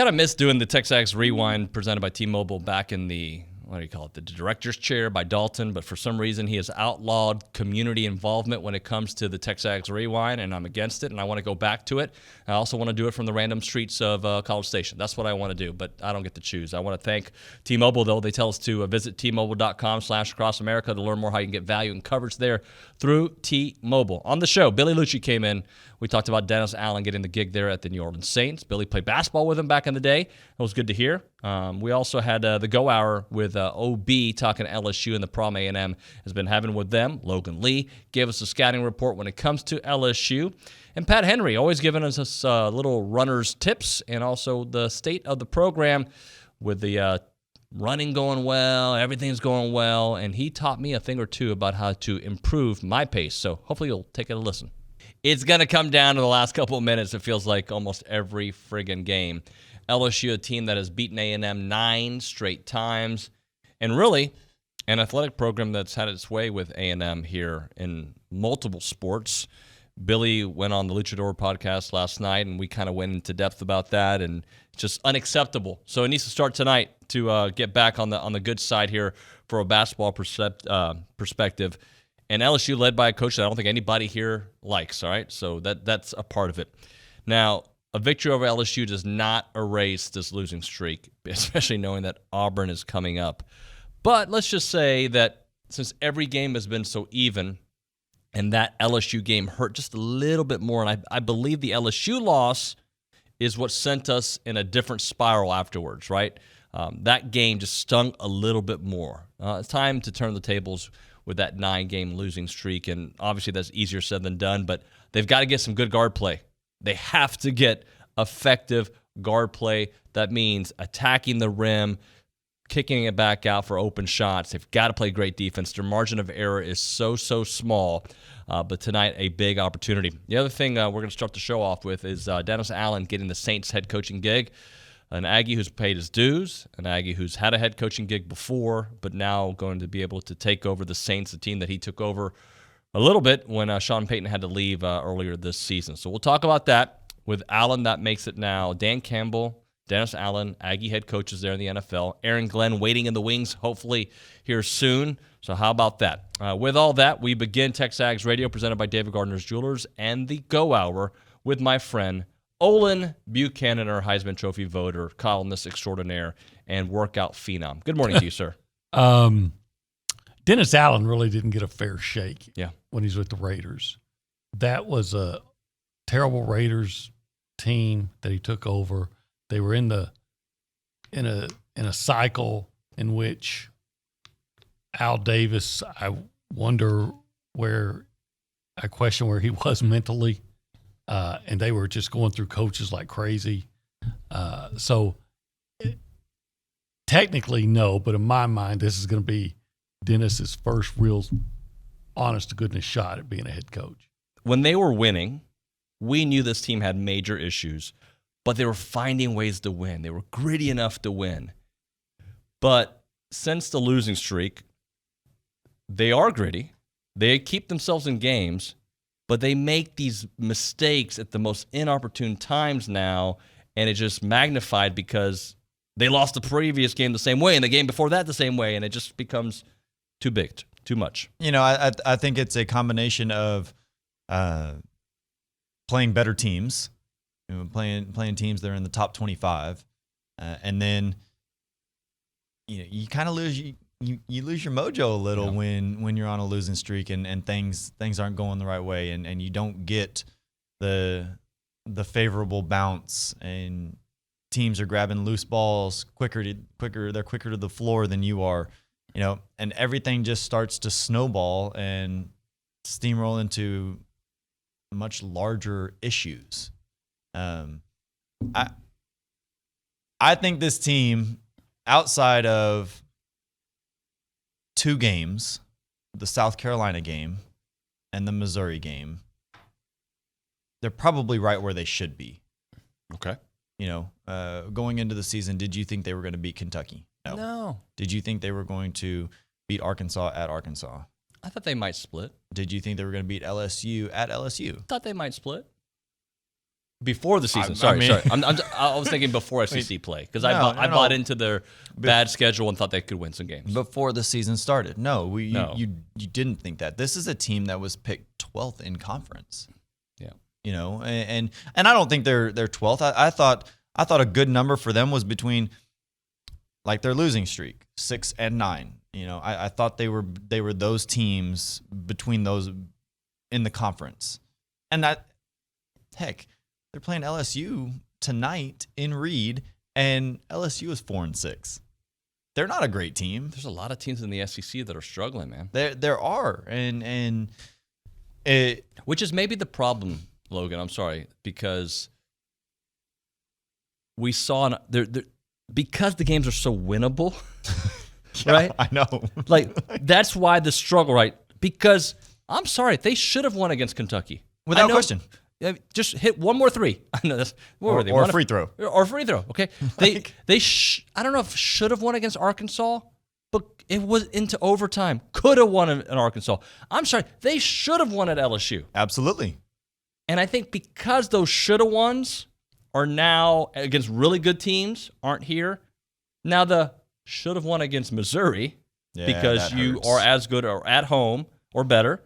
kind of missed doing the TexAgs Rewind presented by T-Mobile back in the, what do you call it, the director's chair by Dalton, but for some reason he has outlawed community involvement when it comes to the TexAgs Rewind, and I'm against it, and I want to go back to it. I also want to do it from the random streets of College Station. That's what I want to do, but I don't get to choose. I want to thank T-Mobile, though. They tell us to visit T-Mobile.com/acrossamerica to learn more how you can get value and coverage there through T-Mobile. On the show, Billy Liucci came in. We talked about Dennis Allen getting the gig there at the New Orleans Saints. Billy played basketball with him back in the day. It was good to hear. We also had the Go Hour with OB talking LSU, and the Prom A&M has been having with them. Logan Lee gave us a scouting report when it comes to LSU. And Pat Henry always giving us little runners tips and also the state of the program with the running going well, everything's going well, and he taught me a thing or two about how to improve my pace. So hopefully you'll take it a listen. It's going to come down to the last couple of minutes. It feels like almost every friggin' game. LSU, a team that has beaten A&M 9 straight times, and really an athletic program that's had its way with A&M here in multiple sports. Billy went on the Luchador podcast last night, and we kind of went into depth about that, and it's just unacceptable. So it needs to start tonight to get back on the good side here for a basketball perspective. And LSU led by a coach that I don't think anybody here likes, all right? So that's a part of it. Now, a victory over LSU does not erase this losing streak, especially knowing that Auburn is coming up. But let's just say that since every game has been so even and that LSU game hurt just a little bit more, and I believe the LSU loss is what sent us in a different spiral afterwards, right? That game just stung a little bit more. It's time to turn the tables with that 9-game losing streak, and obviously that's easier said than done, but they've got to get some good guard play. They have to get effective guard play. That means attacking the rim, kicking it back out for open shots. They've got to play great defense. Their margin of error is so small, but tonight a big opportunity. The other thing we're going to start the show off with is Dennis Allen getting the Saints head coaching gig. An Aggie who's paid his dues, an Aggie who's had a head coaching gig before, but now going to be able to take over the Saints, the team that he took over a little bit when Sean Payton had to leave earlier this season. So we'll talk about that with Allen. That makes it now Dan Campbell, Dennis Allen, Aggie head coaches there in the NFL. Aaron Glenn waiting in the wings, hopefully here soon. So how about that? With all that, we begin TexAgs Radio presented by David Gardner's Jewelers and the Go Hour with my friend Olin Buchanan, our Heisman Trophy voter, columnist extraordinaire, and workout phenom. Good morning to you, sir. Dennis Allen really didn't get a fair shake when he's with the Raiders. That was a terrible Raiders team that he took over. They were in a cycle in which Al Davis, I question where he was mentally. And they were just going through coaches like crazy. So technically, no, but in my mind, this is going to be Dennis's first real honest-to-goodness shot at being a head coach. When they were winning, we knew this team had major issues, but they were finding ways to win. They were gritty enough to win. But since the losing streak, they are gritty. They keep themselves in games, but they make these mistakes at the most inopportune times now, and it just magnified because they lost the previous game the same way and the game before that the same way, and it just becomes too big, too much. You know, I think it's a combination of playing better teams, playing teams that are in the top 25, and then you kind of lose you lose your mojo a little when you're on a losing streak and things aren't going the right way and you don't get the favorable bounce and teams are grabbing loose balls quicker. They're quicker to the floor than you are, and everything just starts to snowball and steamroll into much larger issues. I think this team, outside of 2 games, the South Carolina game and the Missouri game, they're probably right where they should be. Okay. Going into the season, did you think they were going to beat Kentucky? No. Did you think they were going to beat Arkansas at Arkansas? I thought they might split. Did you think they were going to beat LSU at LSU? Thought they might split. Before the season. Sorry. I was thinking before SEC play because I bought into their bad schedule and thought they could win some games. Before the season started. No, you didn't think that. This is a team that was picked 12th in conference. Yeah. You know, and I don't think they're 12th. I thought a good number for them was between like their losing streak, 6 and 9. You know, I thought they were those teams between those in the conference. And heck, they're playing LSU tonight in Reed, and LSU is 4-6. They're not a great team. There's a lot of teams in the SEC that are struggling, man. There are, and which is maybe the problem, Logan. I'm sorry, because we saw because the games are so winnable, yeah, right? I know. Like that's why the struggle, right? Because I'm sorry, they should have won against Kentucky without question. Just hit one more three. I know that's or a free throw. Or free throw. Okay, they I don't know if should have won against Arkansas, but it was into overtime. Could have won in Arkansas. I'm sorry, they should have won at LSU. Absolutely. And I think because those shoulda ones are now against really good teams aren't here. Now the should have won against Missouri because you are as good or at home or better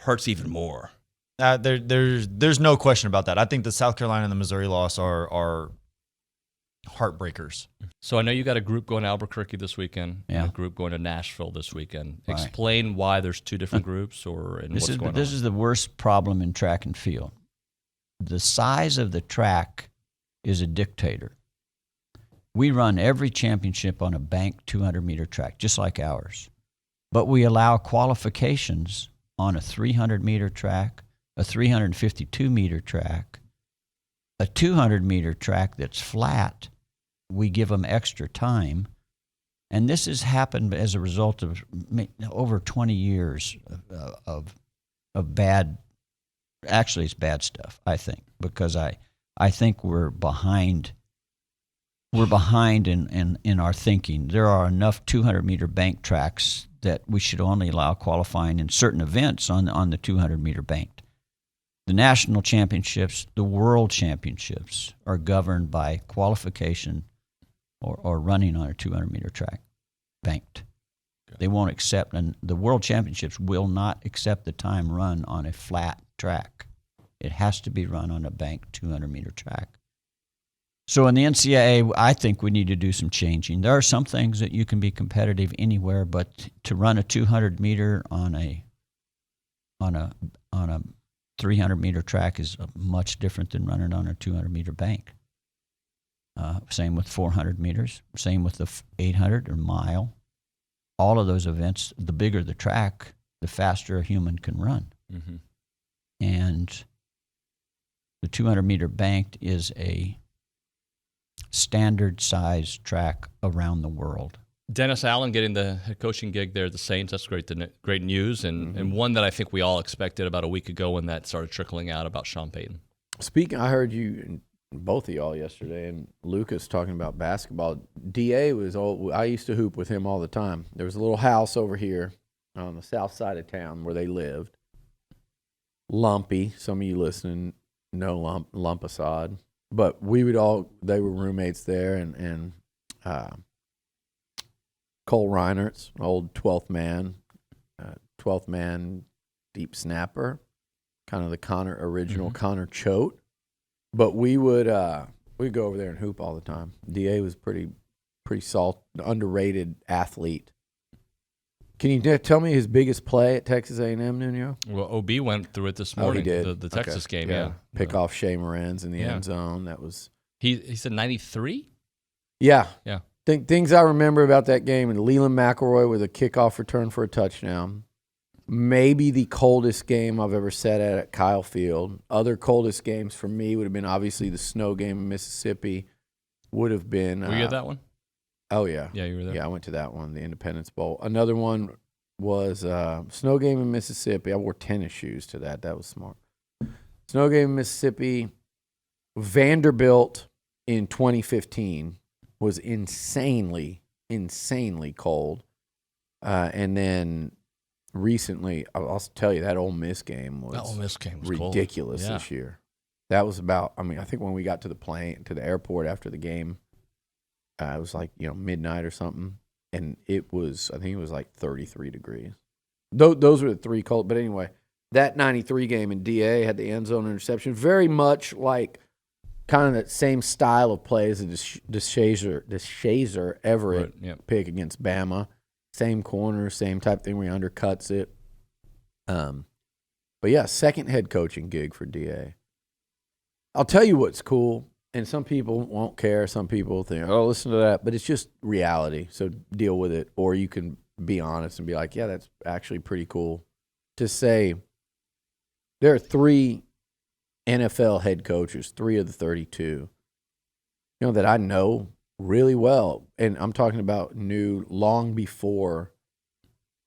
hurts even more. There's no question about that. I think the South Carolina and the Missouri loss are heartbreakers. So I know you got a group going to Albuquerque this weekend, and a group going to Nashville this weekend. Right. Explain why there's two different groups what's going on. This is the worst problem in track and field. The size of the track is a dictator. We run every championship on a banked 200-meter track, just like ours. But we allow qualifications on a 300-meter track, a 352-meter track, a 200-meter track that's flat. We give them extra time. And this has happened as a result of over 20 years of bad, actually it's bad stuff, I think, because I think we're behind in our thinking. There are enough 200-meter bank tracks that we should only allow qualifying in certain events on the 200-meter banked. The national championships, the world championships are governed by qualification or running on a 200-meter track banked. Okay. They won't accept, and the world championships will not accept the time run on a flat track. It has to be run on a banked 200-meter track. So in the NCAA, I think we need to do some changing. There are some things that you can be competitive anywhere, but to run a 200-meter on a 300-meter track is much different than running on a 200-meter bank. Same with 400 meters. Same with the 800 or mile. All of those events, the bigger the track, the faster a human can run. Mm-hmm. And the 200-meter banked is a standard size track around the world. Dennis Allen getting the head coaching gig there at the Saints, that's great news, and one that I think we all expected about a week ago when that started trickling out about Sean Payton. Speaking, I heard you, both of y'all yesterday, and Lucas talking about basketball. DA I used to hoop with him all the time. There was a little house over here on the south side of town where they lived. Lumpy, some of you listening know Lumpasad. But they were roommates there, and Cole Reinert's old 12th man deep snapper, kind of the original Connor Choate. But we'd go over there and hoop all the time. DA was pretty underrated athlete. Can you tell me his biggest play at Texas A&M, Nuno? Well, OB went through it this morning. He did. The Texas game, yeah. Pick off Shea Moran's in the end zone. That was he said 93. Yeah. Yeah. Things I remember about that game, and Leland McElroy with a kickoff return for a touchdown. Maybe the coldest game I've ever sat at Kyle Field. Other coldest games for me would have been obviously the snow game in Mississippi. Would have been. Were you at that one? Oh, yeah. Yeah, you were there. Yeah, I went to that one, the Independence Bowl. Another one was snow game in Mississippi. I wore tennis shoes to that. That was smart. Snow game in Mississippi. Vanderbilt in 2015 was insanely cold. And then recently, I'll tell you, that Ole Miss game was ridiculous this year. That was about, I mean, I think when we got to the airport after the game, it was like, midnight or something. And I think it was like 33 degrees. Those were the three cold. But anyway, that 93 game in DA had the end zone interception. Very much like kind of that same style of play as the Shazer Everett pick against Bama. Same corner, same type thing where he undercuts it. But yeah, second head coaching gig for DA. I'll tell you what's cool, and some people won't care. Some people think, oh, listen to that. But it's just reality, so deal with it. Or you can be honest and be like, yeah, that's actually pretty cool to say there are 3 NFL head coaches, 3 of the 32, that I know really well. And I'm talking about knew long before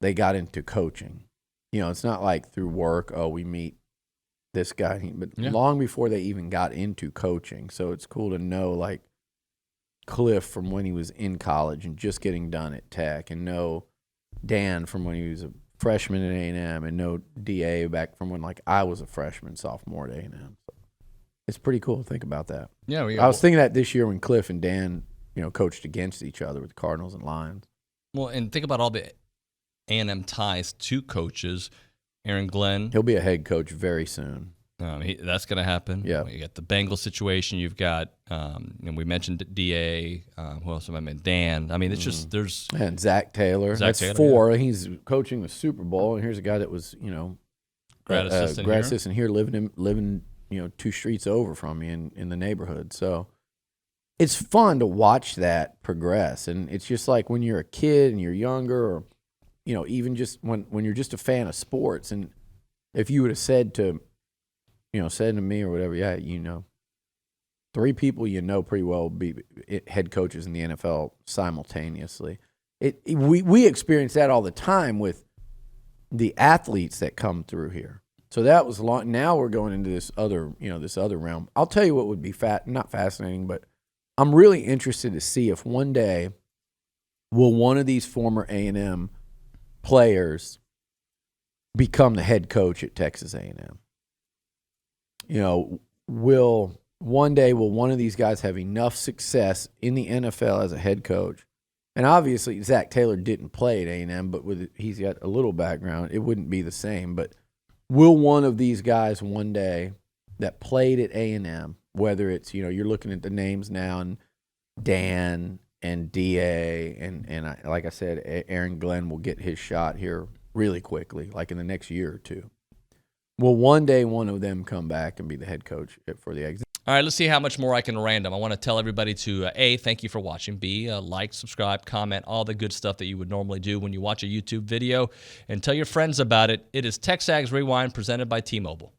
they got into coaching. It's not like through work, oh, we meet this guy, but long before they even got into coaching. So it's cool to know, like, Cliff from when he was in college and just getting done at Tech, and know Dan from when he was a freshman at A&M, and know DA back from when, like, I was a freshman, sophomore at A&M. So it's pretty cool to think about that. Yeah, I was thinking that this year when Cliff and Dan, coached against each other with the Cardinals and Lions. Well, and think about all the A&M ties to coaches. Aaron Glenn. He'll be a head coach very soon. That's going to happen. Yeah. You got the Bengals situation. You've got, and we mentioned DA. Who else have I mentioned? Dan. I mean, it's just there's. And Zach Taylor. That's Taylor, 4. Yeah. He's coaching the Super Bowl, and here's a guy that was, grad assistant here, living 2 streets over from me in the neighborhood. So it's fun to watch that progress, and it's just like when you're a kid and you're younger, or even just when you're just a fan of sports, and if you would have said to me or whatever, 3 people pretty well will be head coaches in the NFL simultaneously. We experience that all the time with the athletes that come through here. So that was long. Now we're going into this other realm. I'll tell you what would be not fascinating, but I'm really interested to see if one day will one of these former A&M players become the head coach at Texas A&M. Will one of these guys have enough success in the NFL as a head coach? And obviously Zach Taylor didn't play at A&M, but he's got a little background. It wouldn't be the same. But will one of these guys one day that played at A&M, whether it's you're looking at the names now, and Dan and DA and like I said, Aaron Glenn will get his shot here really quickly, like in the next year or 2. Will one day one of them come back and be the head coach for the Eggs? All right, let's see how much more I can random. I want to tell everybody to, A, thank you for watching. B, like, subscribe, comment, all the good stuff that you would normally do when you watch a YouTube video. And tell your friends about it. It is TexAgs Rewind presented by T-Mobile.